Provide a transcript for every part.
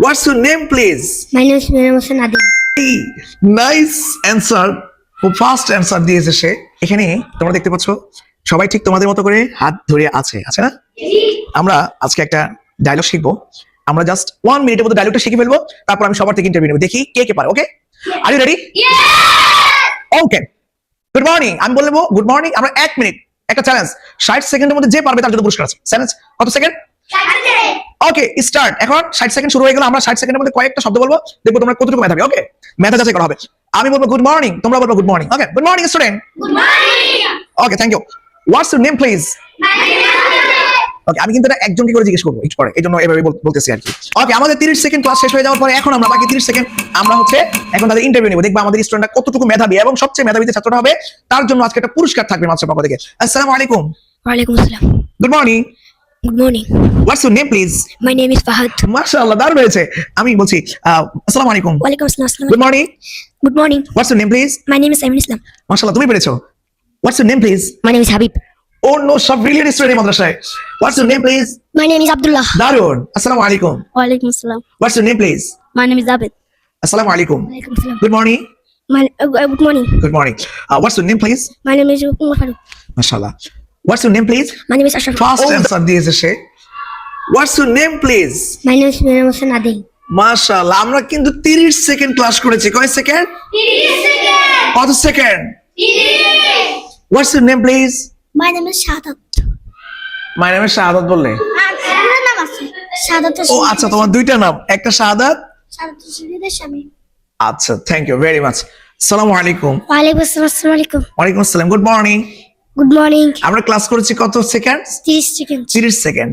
What's your name, please? My name is Miriam Hossein Adil. Nice answer, খুব fast answer দিয়েছে সে। এখানে তোমরা দেখতে পাচ্ছ সবাই ঠিক তোমাদের মতো করে হাত ধরে আছে না? আমরা আজকে একটা ডায়লগ শিখবো। আমরা জাস্ট 1 মিনিটের মধ্যে ডায়লগটা শিখে ফেলবো, তারপর আমি সবার থেকে ইন্টারভিউ নেবো, দেখি কে কে পারে। Okay, are you ready? Okay, good morning. আমি বলবো গুড মর্নিং, আমরা 1 মিনিট, একটা চ্যালেঞ্জ। 60 সেকেন্ডের মধ্যে যে পারবে তার জন্য পুরস্কার আছে। চ্যালেঞ্জ কত সেকেন্ড? ওকে, স্টার্ট। এখন 60 সেকেন্ড শুরু হয়ে গেল। আমরা 60 সেকেন্ডের মধ্যে কয়েকটা শব্দ বলবো, দেখবো তোমরা কতটুকু মেধাবী। ওকে, মেধা যাচাই করা হবে। আমি বলবো গুড মর্নিং, তোমরা বলবো good morning. Okay, good morning student. Good morning. Okay, thank you. What's your name please? My name is Adil. Okay, আমি কিন্তু এটা একজনকে করে জিজ্ঞেস করবো একটু পরে, এই জন্য এভাবে বলতেছি আর কি। ওকে, আমাদের 30 সেকেন্ড ক্লাস শেষ হয়ে যাওয়ার পরে এখন আমরা বাকি 30 সেকেন্ড আমরা এখন তাদের ইন্টারভিউ নেবো, দেখবো আমাদের স্টুডেন্টরা কতটুকু মেধাবী, এবং সবচেয়ে মেধাবী যে ছাত্রটা হবে তার জন্য আজকে একটা পুরস্কার থাকবে মাদ্রাসার পক্ষ থেকে। আসসালামু আলাইকুম। Walaikum Assalam. Good morning. Good morning. What's your name please? My name is Fahad. মাশাআল্লাহ, দারুণ হয়েছে। আমি বলছি আসসালামু আলাইকুম। Walaikum Assalam. Good morning. Good morning. What's your name please? My name is Aiman Islam. মাশাআল্লাহ, তুমি পেরেছো। What's your name please? My name is Habib. Oh no, সব ব্রিলিয়েন্ট স্টুডেন্ট এই মাদ্রাসায়। What's your name please? My name is Abdullah. দারুণ। আসসালামু আলাইকুম। Walaikum Assalam. What's your name please? My name is Abid. আসসালামু আলাইকুম। Walaikum Assalam. Good morning. Good morning. Good morning. What's your name please? My name is Umar Farooq. মাশাআল্লাহ। What's your name please? My name is Ashraf. First answer দিয়েছে সে। What's your name please? My name is Miriam Hossein Adil. মাশাআল্লাহ, আমরা কিন্তু 30 second class করেছি। কয় second? 30 seconds. কত second? 30. What's your name please? My name is Shahadat. My name is Shahadat বললে? পুরো নাম আছে শাহাদাত। ও আচ্ছা, তোমার দুইটা নাম, একটা শাহাদাত। শাহাদাত শহীদের স্বামী। আচ্ছা, থ্যাংক ইউ ভেরি মাচ। আসসালামু আলাইকুম। ওয়ালাইকুম আসসালাম। আসসালামু আলাইকুম। ওয়ালাইকুম আসসালাম। Good morning. Good morning. আমরা ক্লাস করেছি কত second? 30 seconds. 30 second.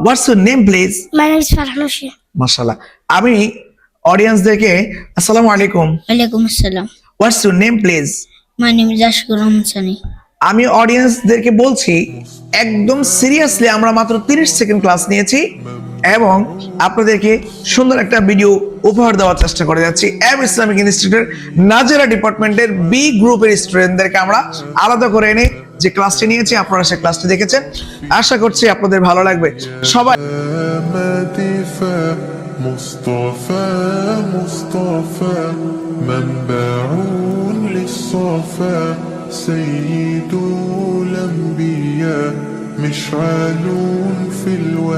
What's your name please? My name is Farhan Hossein. মাশাআল্লাহ। আমি অডিয়েন্সদেরকে আসসালামু আলাইকুম। ওয়ালাইকুম আসসালাম। হোয়াটস your name please? My name is Ashkur Rahman Sani. আমি অডিয়েন্সদেরকে বলছি একদম সিরিয়াসলি আমরা মাত্র 30 সেকেন্ড ক্লাস নিয়েছি এবং আপনাদেরকে সুন্দর একটা ভিডিও উপহার দেওয়ার চেষ্টা করে যাচ্ছি। এম ইসলামিক ইনস্টিটিউটের নাজেরা ডিপার্টমেন্টের বি গ্রুপের স্টুডেন্টদেরকে আমরা আলাদা করে এনে যে ক্লাসটি নিয়েছি, আপনারা সেই ক্লাসটি দেখেছেন, আশা করছি আপনাদের ভালো লাগবে। সবাই مصطفى مصطفى منبع للصفا سيد الأنبياء مشعل في الوحي